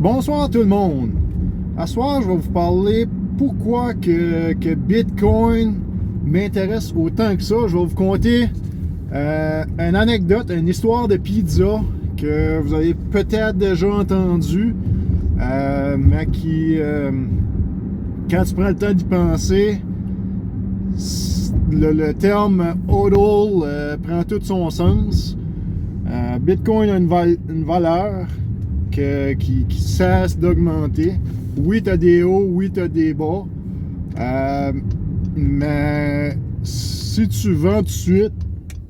Bonsoir tout le monde. À soir, je vais vous parler pourquoi que Bitcoin m'intéresse autant que ça. Je vais vous conter une anecdote, une histoire de pizza que vous avez peut-être déjà entendue, mais qui, quand tu prends le temps d'y penser, le terme HODL prend tout son sens. Bitcoin a une valeur qui cesse d'augmenter. Oui, tu as des hauts, oui, tu as des bas. Mais si tu vends tout de suite,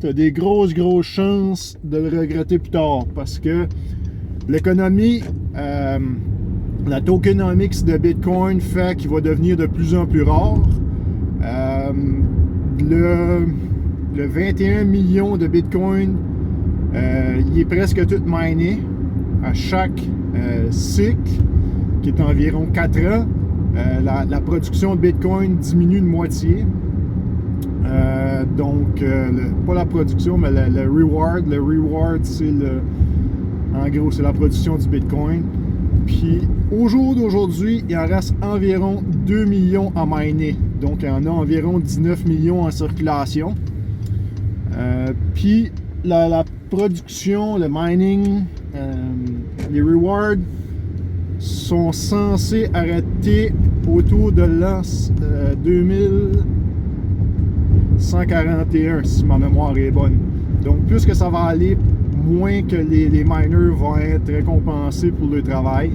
tu as des grosses chances de le regretter plus tard. Parce que l'économie, la tokenomics de Bitcoin fait qu'il va devenir de plus en plus rare. Le 21 millions de Bitcoin, il est presque tout miné. À chaque cycle, qui est environ 4 ans, la production de Bitcoin diminue de moitié. Donc, pas la production, mais le reward. Le reward, c'est en gros, c'est la production du Bitcoin. Puis, au jour d'aujourd'hui, il en reste environ 2 millions à miner. Donc, il y en a environ 19 millions en circulation. Puis, la production, le mining, les rewards sont censés arrêter autour de l'an 2141, si ma mémoire est bonne. Donc, plus que ça va aller, moins que les miners vont être récompensés pour le travail.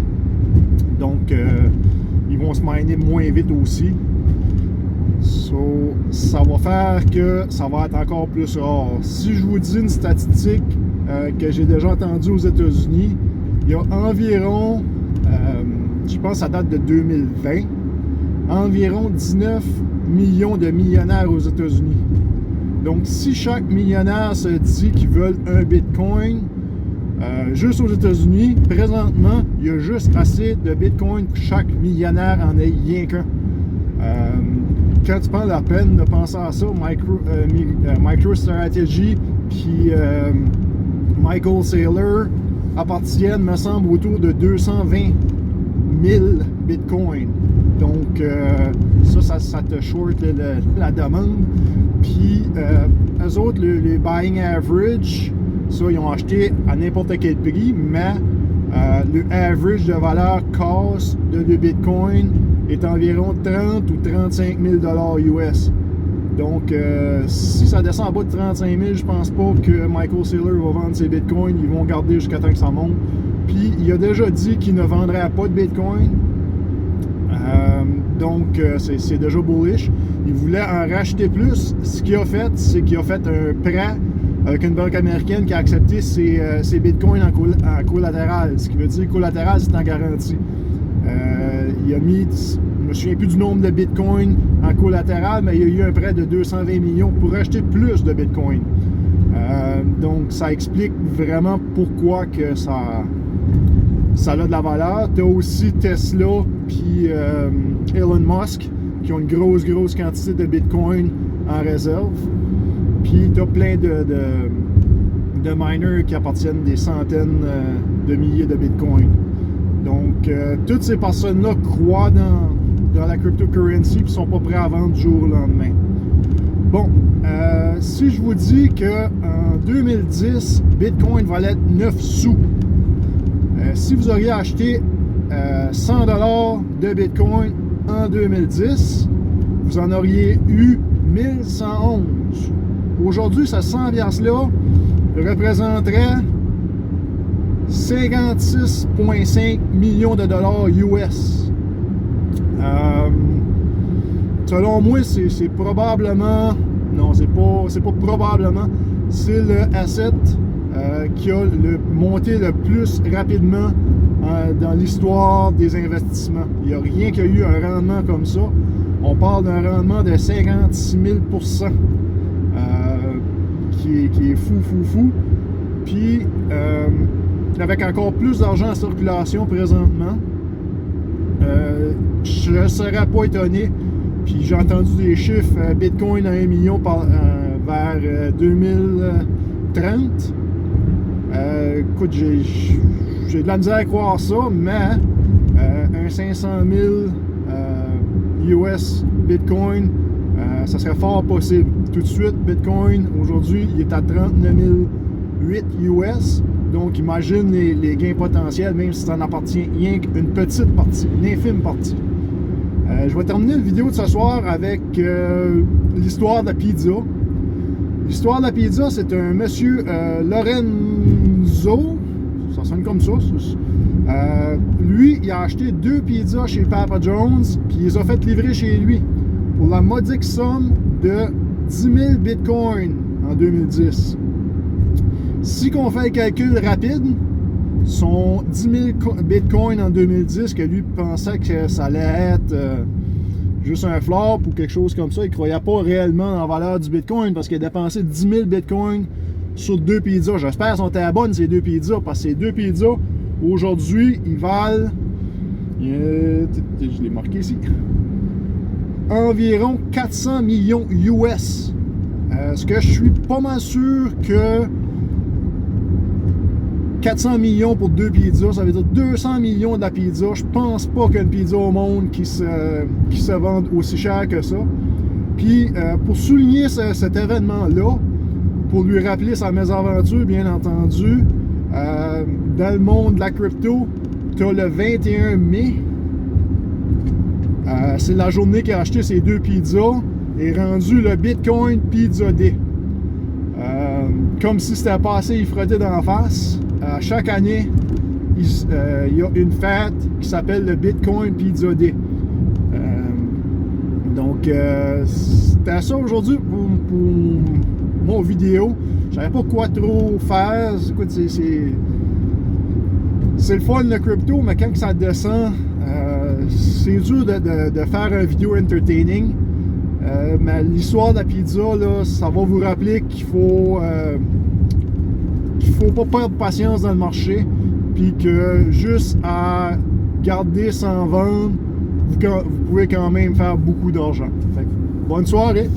Donc, ils vont se miner moins vite aussi. So, ça va faire que ça va être encore plus rare. Si je vous dis une statistique que j'ai déjà entendue aux États-Unis, il y a environ, je pense que ça date de 2020, environ 19 millions de millionnaires aux États-Unis. Donc, si chaque millionnaire se dit qu'ils veulent un Bitcoin, juste aux États-Unis, présentement, il y a juste assez de Bitcoin pour chaque millionnaire en ait rien qu'un. Quand tu prends la peine de penser à ça, MicroStrategy puis Michael Saylor appartiennent, me semble, autour de 220 000 Bitcoin. Donc, ça te short la demande. Puis, eux autres, les buying average, ça, ils ont acheté à n'importe quel prix, mais le average de valeur cost de Bitcoin est environ 30 ou 35 000 US. Donc, si ça descend en bas de 35 000, je pense pas que Michael Saylor va vendre ses bitcoins. Ils vont garder jusqu'à temps que ça monte. Puis, il a déjà dit qu'il ne vendrait pas de bitcoin. Donc, c'est déjà bullish. Il voulait en racheter plus. Ce qu'il a fait, c'est qu'il a fait un prêt avec une banque américaine qui a accepté ses bitcoins en collatéral. Ce qui veut dire collatéral, c'est en garantie. Il a mis, je me souviens plus du nombre de bitcoins en collatéral, mais il y a eu un prêt de 220 millions pour acheter plus de bitcoin. Donc, ça explique vraiment pourquoi que ça a de la valeur. Tu as aussi Tesla puis Elon Musk qui ont une grosse quantité de bitcoin en réserve. Puis, tu as plein de miners qui appartiennent des centaines de milliers de bitcoins. Donc, toutes ces personnes-là croient dans la cryptocurrency et ne sont pas prêts à vendre du jour au lendemain. Bon, si je vous dis qu'en 2010, Bitcoin valait 9 sous, si vous auriez acheté 100 $ de Bitcoin en 2010, vous en auriez eu 1111. Aujourd'hui, ce 100 $-là représenterait 56,5 millions de dollars US. Selon moi, c'est probablement... Non, c'est pas probablement. C'est le asset qui a monté le plus rapidement dans l'histoire des investissements. Il n'y a rien qui a eu un rendement comme ça. On parle d'un rendement de 56 000%, qui est fou. Puis, avec encore plus d'argent en circulation présentement, je ne serais pas étonné. Puis j'ai entendu des chiffres Bitcoin à 1 million vers 2030. Écoute, j'ai j'ai de la misère à croire ça, mais un 500 000 US Bitcoin, ça serait fort possible. Tout de suite, Bitcoin, aujourd'hui, il est à 39 008 US. Donc, imagine les gains potentiels, même si ça en appartient rien qu'une petite partie, une infime partie. Je vais terminer la vidéo de ce soir avec l'histoire de la pizza. L'histoire de la pizza, c'est un monsieur Lorenzo, ça sonne comme ça. Lui, il a acheté 2 pizzas chez Papa John's, puis il les a fait livrer chez lui pour la modique somme de 10 000 bitcoins en 2010. Si on fait le calcul rapide, son 10 000 bitcoins en 2010, que lui pensait que ça allait être juste un flop ou quelque chose comme ça, il ne croyait pas réellement dans la valeur du bitcoin parce qu'il a dépensé 10 000 bitcoins sur 2 pizzas. J'espère qu'elles sont à la bonne, ces 2 pizzas, parce que ces 2 pizzas, aujourd'hui, ils valent, je l'ai marqué ici, environ 400 millions US. Ce que je suis pas mal sûr que 400 millions pour 2 pizzas, ça veut dire 200 millions de la pizza. Je pense pas qu'il y ait une pizza au monde qui se vende aussi cher que ça. Puis, pour souligner cet événement-là, pour lui rappeler sa mésaventure, bien entendu, dans le monde de la crypto, tu as le 21 mai. C'est la journée qu'il a acheté ses 2 pizzas et rendu le Bitcoin Pizza Day. Comme si c'était passé, il frottait d'en face. Chaque année, il y a une fête qui s'appelle le Bitcoin Pizza Day. Donc, c'était ça aujourd'hui pour mon vidéo. Je savais pas quoi trop faire. Écoute, c'est le fun le crypto, mais quand ça descend, c'est dur de faire une vidéo entertaining. Mais l'histoire de la pizza, là, ça va vous rappeler qu'il faut pas perdre patience dans le marché, puis que juste à garder sans vendre, vous pouvez quand même faire beaucoup d'argent. Bonne soirée!